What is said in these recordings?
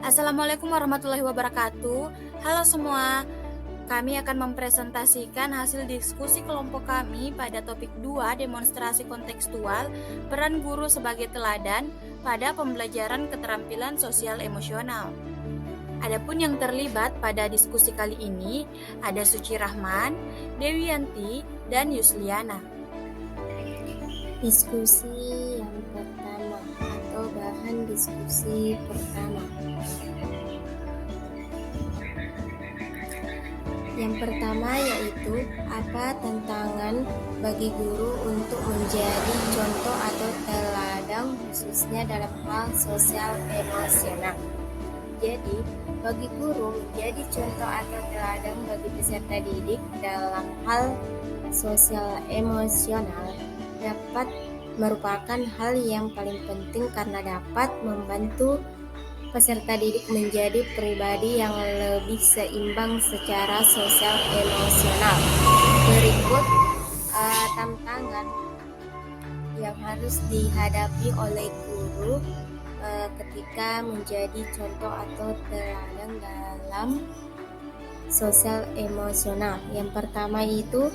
Assalamualaikum warahmatullahi wabarakatuh. Halo semua, kami akan mempresentasikan hasil diskusi kelompok kami pada topik 2 demonstrasi kontekstual peran guru sebagai teladan pada pembelajaran keterampilan sosial emosional. Adapun yang terlibat pada diskusi kali ini ada Suci Rahman, Dewi Yanti, dan Yusliana. Diskusi yang pertama atau bahan diskusi pertama. Yang pertama yaitu apa tantangan bagi guru untuk menjadi contoh atau teladan khususnya dalam hal sosial emosional. Jadi, bagi guru menjadi contoh atau teladan bagi peserta didik dalam hal sosial emosional dapat merupakan hal yang paling penting karena dapat membantu peserta didik menjadi pribadi yang lebih seimbang secara sosial emosional. Berikut tantangan yang harus dihadapi oleh guru ketika menjadi contoh atau teladan dalam sosial emosional. Yang pertama itu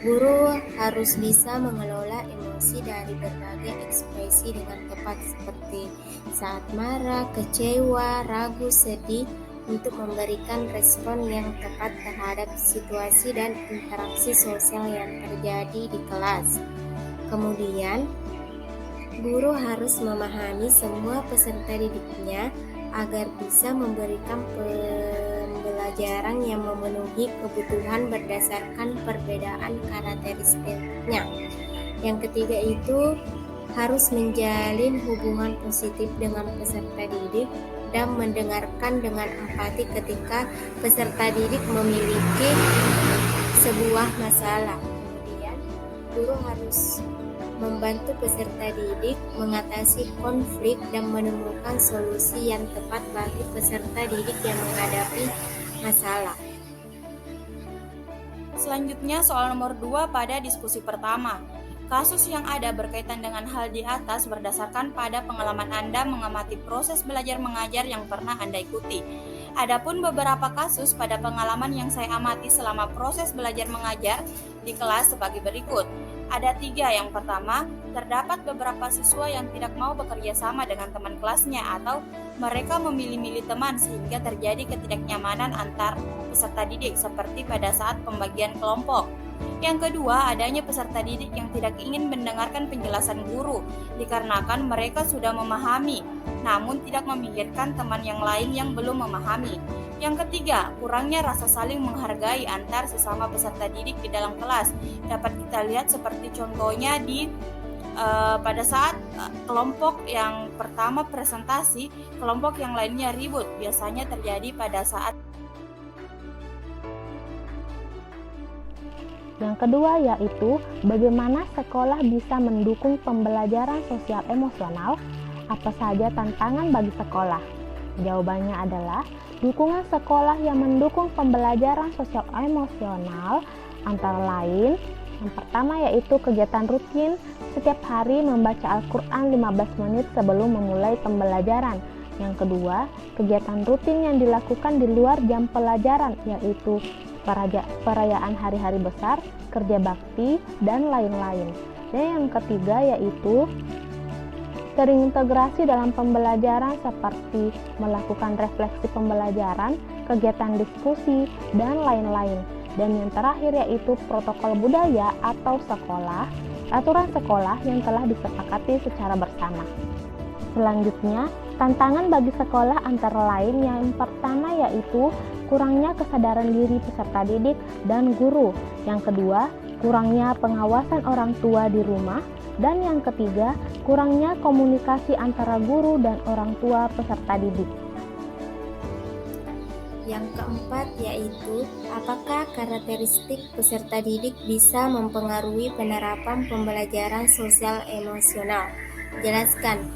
guru harus bisa mengelola emosi dari berbagai ekspresi dengan tepat seperti saat marah, kecewa, ragu, sedih untuk memberikan respon yang tepat terhadap situasi dan interaksi sosial yang terjadi di kelas. Kemudian, guru harus memahami semua peserta didiknya agar bisa memberikan pembelajaran yang memenuhi kebutuhan berdasarkan perbedaan karakteristiknya. Yang ketiga itu harus menjalin hubungan positif dengan peserta didik dan mendengarkan dengan empati ketika peserta didik memiliki sebuah masalah. Kemudian, guru harus membantu peserta didik mengatasi konflik dan menemukan solusi yang tepat bagi peserta didik yang menghadapi masalah. Selanjutnya soal nomor 2 pada diskusi pertama. Kasus yang ada berkaitan dengan hal di atas berdasarkan pada pengalaman Anda mengamati proses belajar mengajar yang pernah Anda ikuti. Adapun beberapa kasus pada pengalaman yang saya amati selama proses belajar mengajar di kelas sebagai berikut. Ada 3. Yang pertama, terdapat beberapa siswa yang tidak mau bekerja sama dengan teman kelasnya atau mereka memilih-milih teman sehingga terjadi ketidaknyamanan antar peserta didik seperti pada saat pembagian kelompok. Yang kedua, adanya peserta didik yang tidak ingin mendengarkan penjelasan guru dikarenakan mereka sudah memahami namun tidak memikirkan teman yang lain yang belum memahami. Yang ketiga, kurangnya rasa saling menghargai antar sesama peserta didik di dalam kelas. Dapat kita lihat seperti contohnya di pada saat kelompok yang pertama presentasi, kelompok yang lainnya ribut. Biasanya terjadi pada saat yang kedua yaitu bagaimana sekolah bisa mendukung pembelajaran sosial emosional. Apa saja tantangan bagi sekolah? Jawabannya adalah dukungan sekolah yang mendukung pembelajaran sosial emosional antara lain yang pertama yaitu kegiatan rutin setiap hari membaca Al-Quran 15 menit sebelum memulai pembelajaran. Yang kedua, kegiatan rutin yang dilakukan di luar jam pelajaran yaitu perayaan hari-hari besar, kerja bakti, dan lain-lain. Dan yang ketiga yaitu terintegrasi dalam pembelajaran seperti melakukan refleksi pembelajaran, kegiatan diskusi, dan lain-lain. Dan yang terakhir yaitu protokol budaya atau sekolah, aturan sekolah yang telah disepakati secara bersama. Selanjutnya, tantangan bagi sekolah antara lain yang pertama yaitu kurangnya kesadaran diri peserta didik dan guru. Yang kedua, kurangnya pengawasan orang tua di rumah. Dan yang ketiga, kurangnya komunikasi antara guru dan orang tua peserta didik. Yang keempat yaitu apakah karakteristik peserta didik bisa mempengaruhi penerapan pembelajaran sosial emosional? Jelaskan,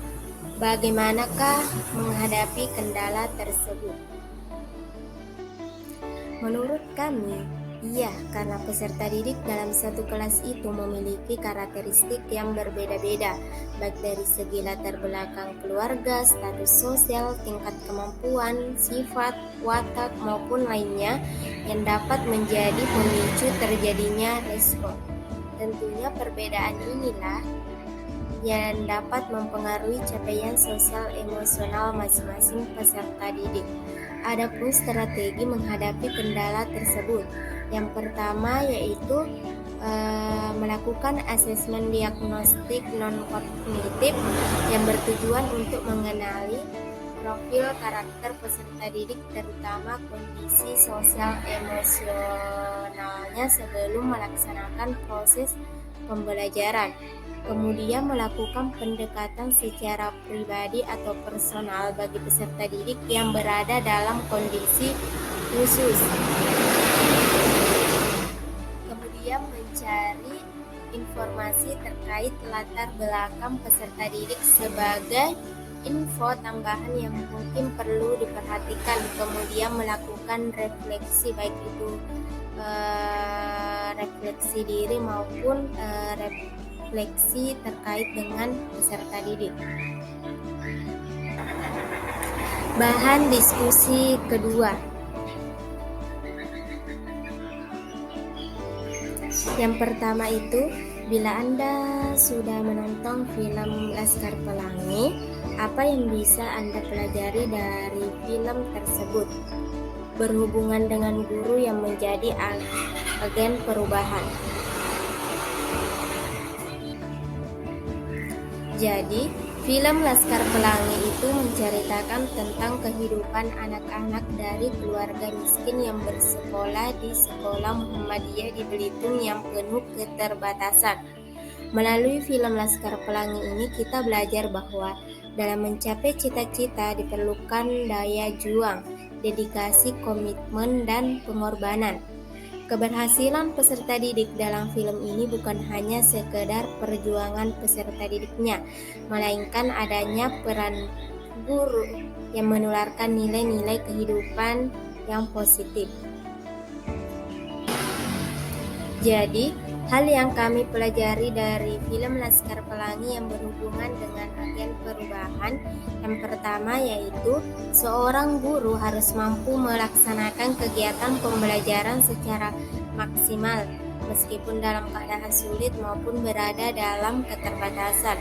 bagaimanakah menghadapi kendala tersebut? Menurut kami, Iya, karena peserta didik dalam satu kelas itu memiliki karakteristik yang berbeda-beda, baik dari segi latar belakang keluarga, status sosial, tingkat kemampuan, sifat, watak, maupun lainnya yang dapat menjadi pemicu terjadinya respon. Tentunya perbedaan inilah yang dapat mempengaruhi capaian sosial emosional masing-masing peserta didik. Adapun strategi menghadapi kendala tersebut, yang pertama yaitu melakukan asesmen diagnostik non-kognitif yang bertujuan untuk mengenali profil karakter peserta didik, terutama kondisi sosial emosionalnya sebelum melaksanakan proses pembelajaran. Kemudian melakukan pendekatan secara pribadi atau personal bagi peserta didik yang berada dalam kondisi khusus. Kemudian mencari informasi terkait latar belakang peserta didik sebagai info tambahan yang mungkin perlu diperhatikan. Kemudian melakukan refleksi, baik itu refleksi diri maupun refleksi terkait dengan peserta didik. Bahan diskusi kedua. Yang pertama itu, bila Anda sudah menonton film Laskar Pelangi, apa yang bisa Anda pelajari dari film tersebut berhubungan dengan guru yang menjadi agen perubahan? Jadi, film Laskar Pelangi itu menceritakan tentang kehidupan anak-anak dari keluarga miskin yang bersekolah di sekolah Muhammadiyah di Belitung yang penuh keterbatasan. Melalui film Laskar Pelangi ini kita belajar bahwa dalam mencapai cita-cita diperlukan daya juang, dedikasi, komitmen, dan pengorbanan. Keberhasilan peserta didik dalam film ini bukan hanya sekedar perjuangan peserta didiknya, melainkan adanya peran guru yang menularkan nilai-nilai kehidupan yang positif. Jadi, hal yang kami pelajari dari film Laskar Pelangi yang berhubungan dengan agen perubahan, yang pertama yaitu seorang guru harus mampu melaksanakan kegiatan pembelajaran secara maksimal meskipun dalam keadaan sulit maupun berada dalam keterbatasan.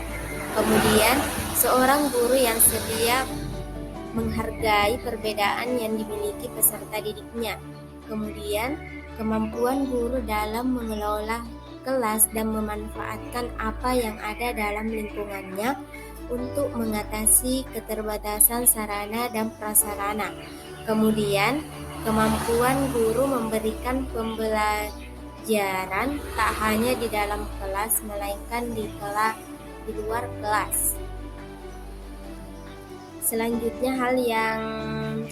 Kemudian, seorang guru yang sedia menghargai perbedaan yang dimiliki peserta didiknya. Kemudian, kemampuan guru dalam mengelola kelas dan memanfaatkan apa yang ada dalam lingkungannya untuk mengatasi keterbatasan sarana dan prasarana. Kemudian, kemampuan guru memberikan pembelajaran tak hanya di dalam kelas, melainkan di luar kelas. Selanjutnya, hal yang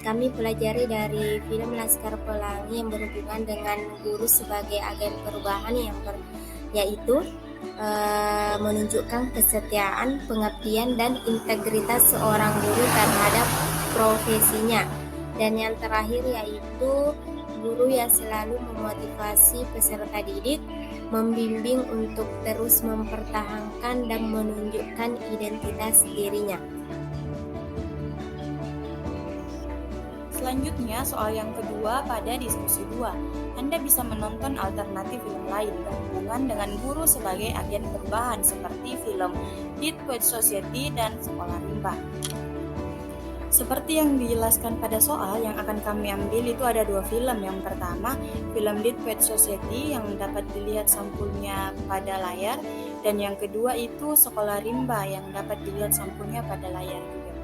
kami pelajari dari film Laskar Pelangi yang berhubungan dengan guru sebagai agen perubahan yaitu menunjukkan kesetiaan, pengabdian, dan integritas seorang guru terhadap profesinya. Dan yang terakhir yaitu guru yang selalu memotivasi peserta didik, membimbing untuk terus mempertahankan dan menunjukkan identitas dirinya. Selanjutnya, soal yang kedua pada diskusi 2. Anda bisa menonton alternatif film lain berhubungan dengan guru sebagai agen perubahan seperti film Deadwood Society dan Sekolah Rimba. Seperti yang dijelaskan pada soal yang akan kami ambil itu ada 2 film. Yang pertama, film Deadwood Society yang dapat dilihat sampulnya pada layar, dan yang kedua itu Sekolah Rimba yang dapat dilihat sampulnya pada layar juga.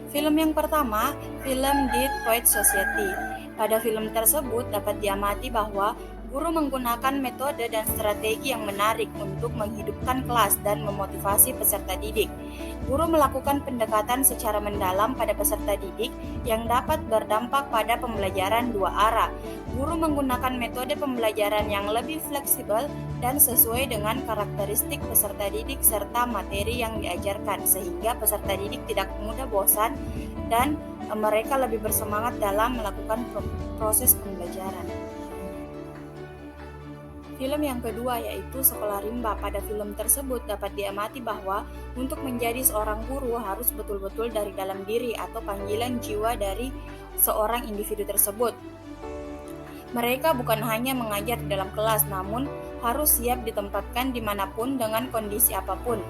Film yang pertama, film Deadwood Society. Pada film tersebut dapat diamati bahwa guru menggunakan metode dan strategi yang menarik untuk menghidupkan kelas dan memotivasi peserta didik. Guru melakukan pendekatan secara mendalam pada peserta didik yang dapat berdampak pada pembelajaran 2 arah. Guru menggunakan metode pembelajaran yang lebih fleksibel dan sesuai dengan karakteristik peserta didik serta materi yang diajarkan, sehingga peserta didik tidak mudah bosan dan mereka lebih bersemangat dalam melakukan proses pembelajaran. Film yang kedua yaitu Sekolah Rimba. Pada film tersebut dapat diamati bahwa untuk menjadi seorang guru harus betul-betul dari dalam diri atau panggilan jiwa dari seorang individu tersebut. Mereka bukan hanya mengajar di dalam kelas, namun harus siap ditempatkan dimanapun dengan kondisi apapun.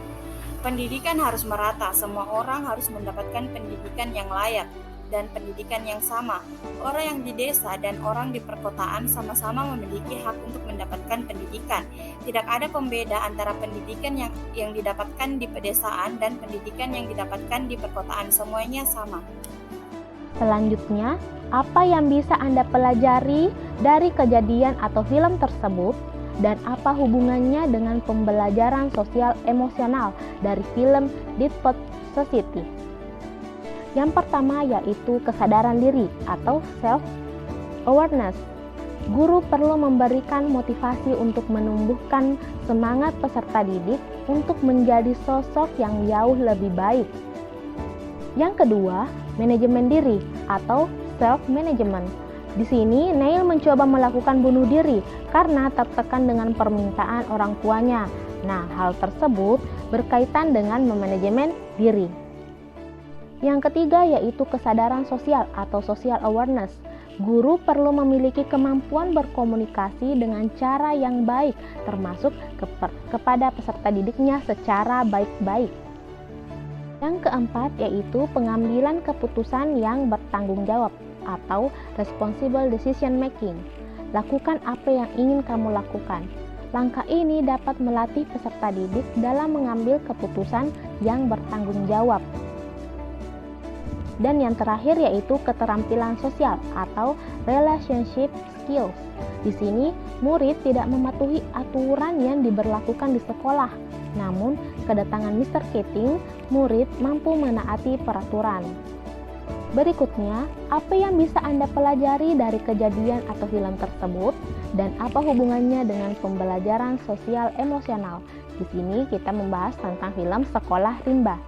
Pendidikan harus merata, semua orang harus mendapatkan pendidikan yang layak dan pendidikan yang sama. Orang yang di desa dan orang di perkotaan sama-sama memiliki hak untuk mendapatkan pendidikan. Tidak ada pembeda antara pendidikan yang didapatkan di pedesaan dan pendidikan yang didapatkan di perkotaan, semuanya sama. Selanjutnya, apa yang bisa Anda pelajari dari kejadian atau film tersebut dan apa hubungannya dengan pembelajaran sosial emosional dari film Deadpool Society? Yang pertama yaitu kesadaran diri atau self-awareness. Guru perlu memberikan motivasi untuk menumbuhkan semangat peserta didik untuk menjadi sosok yang jauh lebih baik. Yang kedua, manajemen diri atau self-management. Di sini, Neil mencoba melakukan bunuh diri karena tertekan dengan permintaan orang tuanya. Nah, hal tersebut berkaitan dengan memanajemen diri. Yang ketiga yaitu kesadaran sosial atau social awareness. Guru perlu memiliki kemampuan berkomunikasi dengan cara yang baik, termasuk kepada peserta didiknya secara baik-baik. Yang keempat yaitu pengambilan keputusan yang bertanggung jawab atau responsible decision making. Lakukan apa yang ingin kamu lakukan. Langkah ini dapat melatih peserta didik dalam mengambil keputusan yang bertanggung jawab. Dan yang terakhir yaitu keterampilan sosial atau relationship skills. Di sini, murid tidak mematuhi aturan yang diberlakukan di sekolah. Namun, kedatangan Mr. Keating, murid mampu menaati peraturan. Berikutnya, apa yang bisa Anda pelajari dari kejadian atau film tersebut dan apa hubungannya dengan pembelajaran sosial emosional? Di sini kita membahas tentang film Sekolah Rimba.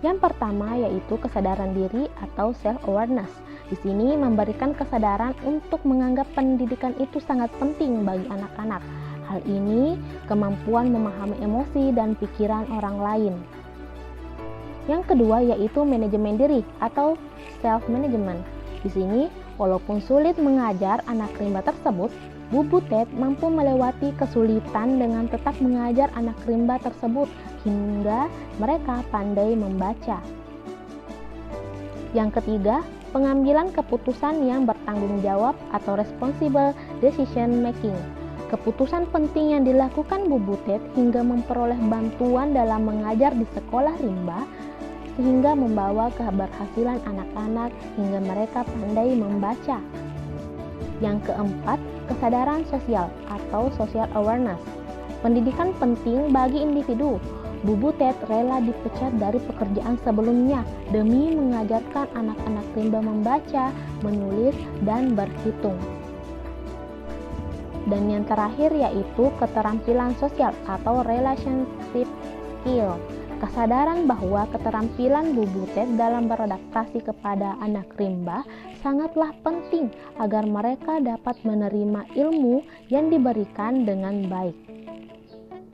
Yang pertama yaitu kesadaran diri atau self-awareness. Di sini memberikan kesadaran untuk menganggap pendidikan itu sangat penting bagi anak-anak. Hal ini kemampuan memahami emosi dan pikiran orang lain. Yang kedua yaitu manajemen diri atau self-management. Di sini, walaupun sulit mengajar anak rimba tersebut, Bu Butet mampu melewati kesulitan dengan tetap mengajar anak rimba tersebut hingga mereka pandai membaca. Yang ketiga, pengambilan keputusan yang bertanggung jawab atau responsible decision making. Keputusan penting yang dilakukan Bu Butet hingga memperoleh bantuan dalam mengajar di sekolah rimba sehingga membawa keberhasilan anak-anak hingga mereka pandai membaca. Yang keempat, kesadaran sosial atau social awareness. Pendidikan penting bagi individu. Bu Butet rela dipecat dari pekerjaan sebelumnya demi mengajarkan anak-anak rimba membaca, menulis, dan berhitung. Dan yang terakhir yaitu keterampilan sosial atau relationship skill. Kesadaran bahwa keterampilan Bu Butet dalam beradaptasi kepada anak rimba sangatlah penting agar mereka dapat menerima ilmu yang diberikan dengan baik.